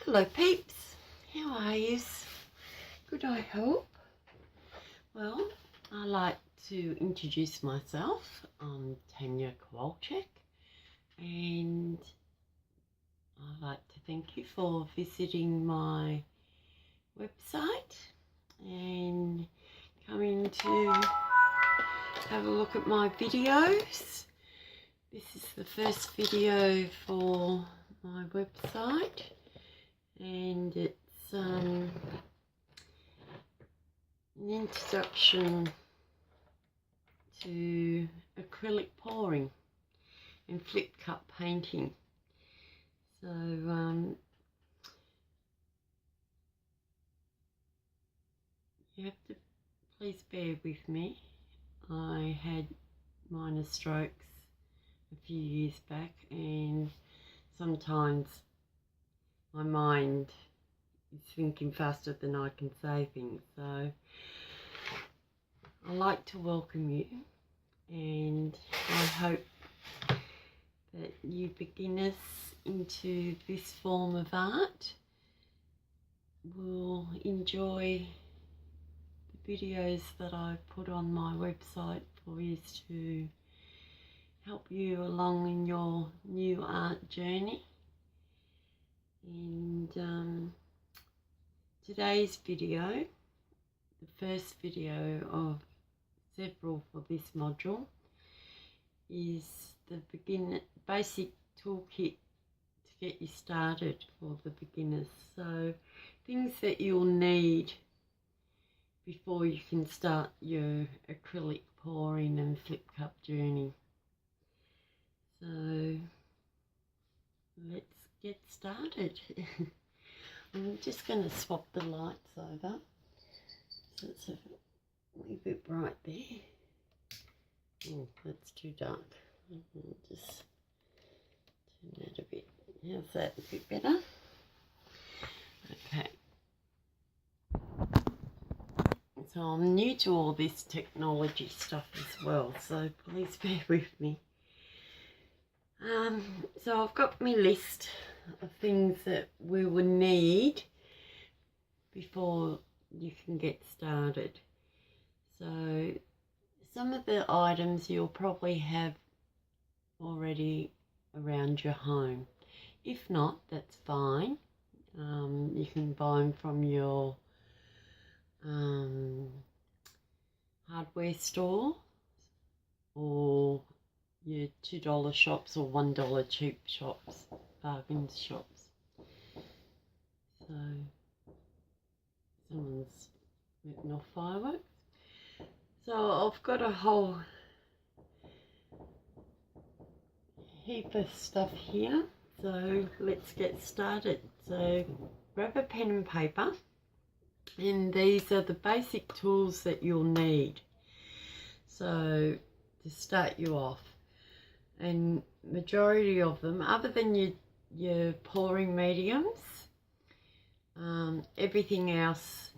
Hello peeps, how are yous? Good, I hope. Well, I like to introduce myself. I'm Tanya Kowalczyk, and I'd like to thank you for visiting my website and coming to have a look at my videos. This is the first video for my website, and it's an introduction to acrylic pouring and flip cup painting. So you have to please bear with me. I had minor strokes a few years back, and sometimes my mind is thinking faster than I can say things. So I'd like to welcome you, and I hope that you beginners into this form of art will enjoy the videos that I put on my website for you to help you along in your new art journey. And today's video, the first video of several for this module, is the basic toolkit to get you started for the beginners. So things that you'll need before you can start your acrylic pouring and flip cup journey. So let's get started. I'm just going to swap the lights over, so it's a little bit bright there. Oh, that's too dark. I'll just turn that a bit. How's that? A bit better? Okay. So I'm new to all this technology stuff as well, so please bear with me. So I've got my list of things that we will need before you can get started. So some of the items you'll probably have already around your home. If not, that's fine. You can buy them from your hardware store or your $2 shops or $1 cheap shops, bargain shops. So someone's written off fireworks. So I've got a whole heap of stuff here, so let's get started. So grab a pen and paper, and these are the basic tools that you'll need so to start you off. And majority of them, other than your pouring mediums, everything else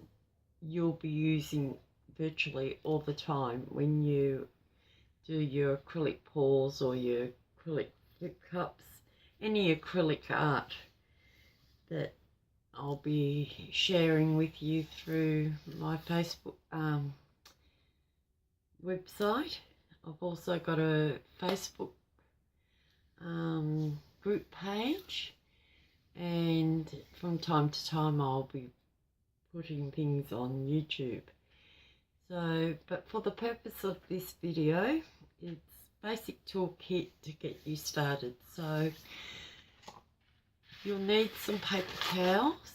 you'll be using virtually all the time when you do your acrylic pours or your acrylic flip cups, any acrylic art that I'll be sharing with you through my Facebook website. I've also got a Facebook group page, and from time to time I'll be putting things on YouTube. So, but for the purpose of this video, it's basic toolkit to get you started. So you'll need some paper towels.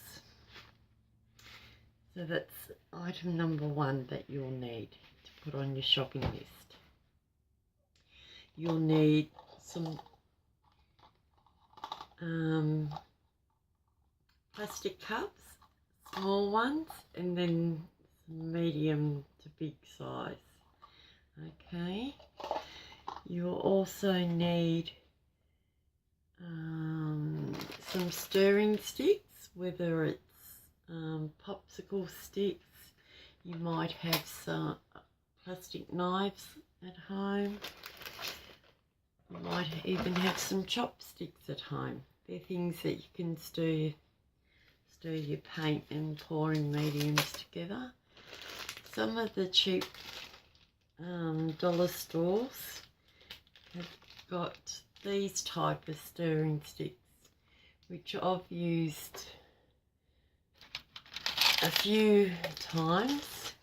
So that's item number one that you'll need to put on your shopping list. You'll need some plastic cups, small ones, and then some medium to big size. Okay, you'll also need some stirring sticks, whether it's popsicle sticks. You might have some plastic knives at home. You might even have some chopsticks at home. They're things that you can stir do your paint and pouring mediums together. Some of the cheap dollar stores have got these type of stirring sticks, which I've used a few times,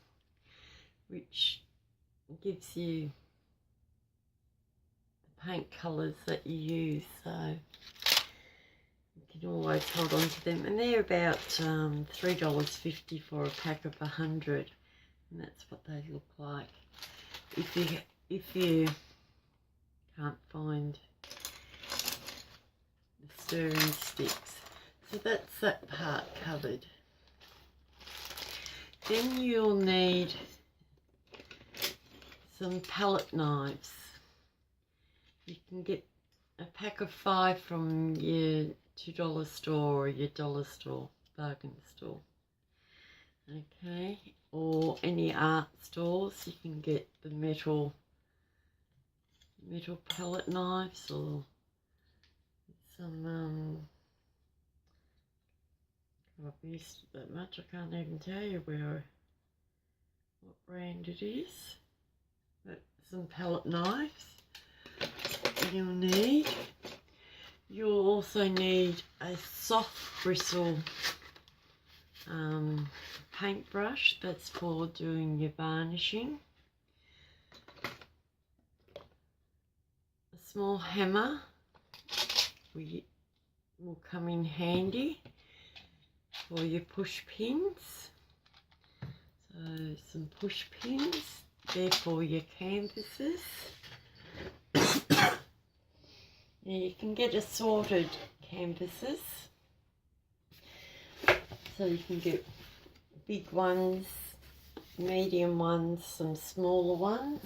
which gives you the paint colours that you use, so you can always hold on to them. And they're about $3.50 for a pack of 100, and that's what they look like if you can't find the stirring sticks. So that's that part covered. Then you'll need some palette knives. You can get a pack of 5 from your $2 store or your dollar store, bargain store. Okay, or any art stores, you can get the metal palette knives, or some I've used that much I can't even tell you what brand it is, but some palette knives you'll need. You'll also need a soft bristle paintbrush, that's for doing your varnishing. A small hammer will come in handy for your push pins. So some push pins, they're for your canvases. Now you can get assorted canvases, so you can get big ones, medium ones, some smaller ones.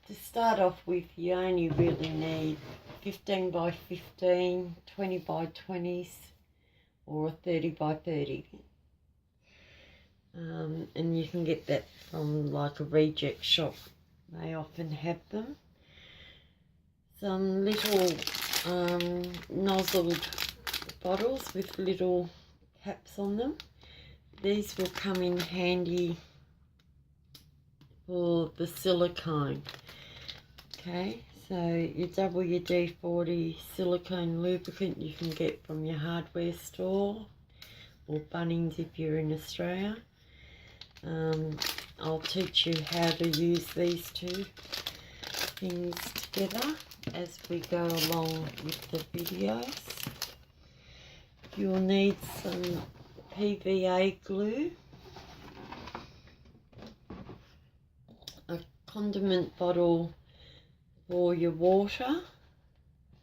To start off with, you only really need 15 by 15, 20 by 20s, or 30 by 30. And you can get that from like a reject shop. They often have them. Some little nozzled bottles with little caps on them. These will come in handy for the silicone. Okay, so your WD-40 silicone lubricant you can get from your hardware store or Bunnings if you're in Australia. I'll teach you how to use these two things together as we go along with the videos. You'll need some PVA glue, a condiment bottle for your water,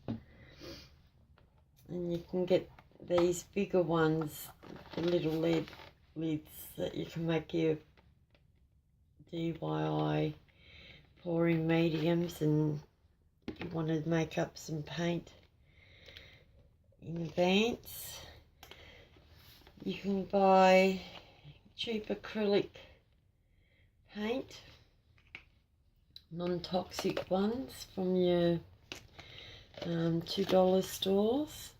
and you can get these bigger ones, the little lead lids that you can make your DIY pouring mediums, and if you want to make up some paint in advance. You can buy cheap acrylic paint, non-toxic ones from your $2 stores.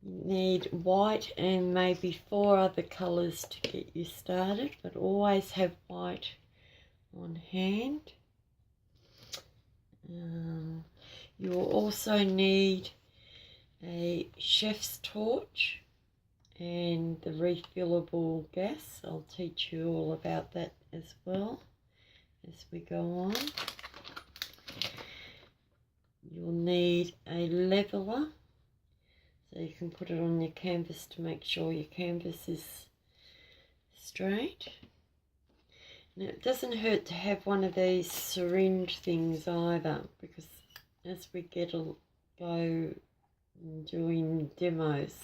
You need white and maybe 4 other colours to get you started, but always have white on hand. You will also need a chef's torch and the refillable gas. I'll teach you all about that as well as we go on. You'll need a leveler, so you can put it on your canvas to make sure your canvas is straight. And it doesn't hurt to have one of these syringe things either, because as we go doing demos,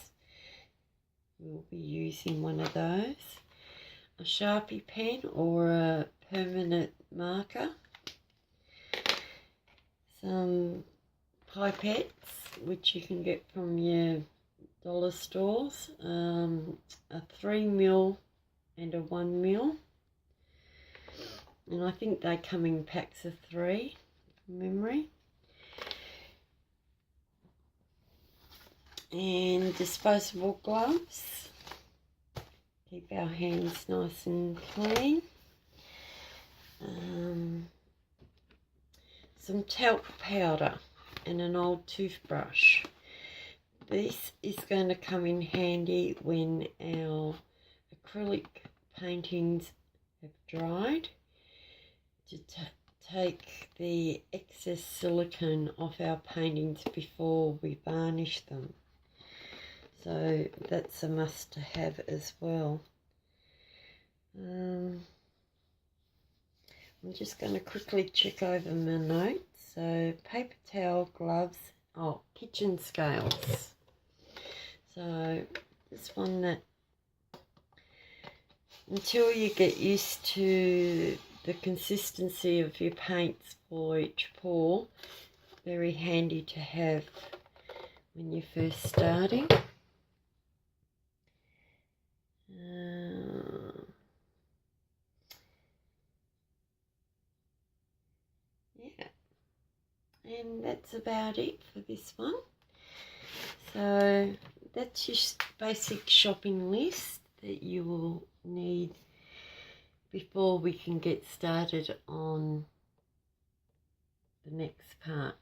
we'll be using one of those. A Sharpie pen or a permanent marker. Some pipettes, which you can get from your dollar stores. A 3mm and a 1mm. And I think they come in packs of 3 from memory. and disposable gloves. Keep our hands nice and clean. Some talc powder and an old toothbrush. This is going to come in handy when our acrylic paintings have dried to take the excess silicone off our paintings before we varnish them. So that's a must to have as well. I'm just going to quickly check over my notes. So paper towel, gloves, kitchen scales. So this one that until you get used to the consistency of your paints for each pour, very handy to have when you're first starting. Yeah, and that's about it for this one. So that's your basic shopping list that you will need before we can get started on the next part.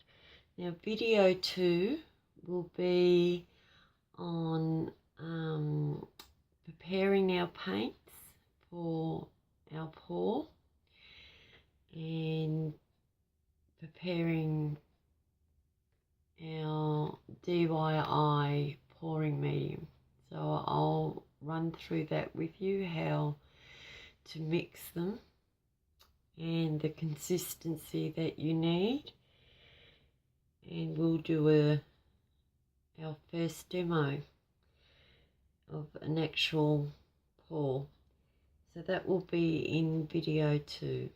Now video 2 will be on preparing our paints for our pour and preparing our DIY pouring medium. So I'll run through that with you, how to mix them and the consistency that you need, and we'll do our first demo of an actual pour. So that will be in video 2.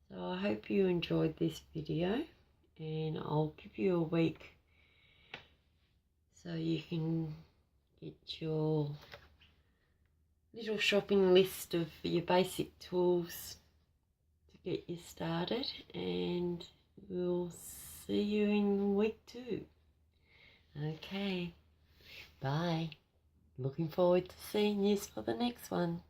So I hope you enjoyed this video, and I'll give you a week so you can get your little shopping list of your basic tools to get you started, and we'll see you in week 2. Okay, bye. Looking forward to seeing you for the next one.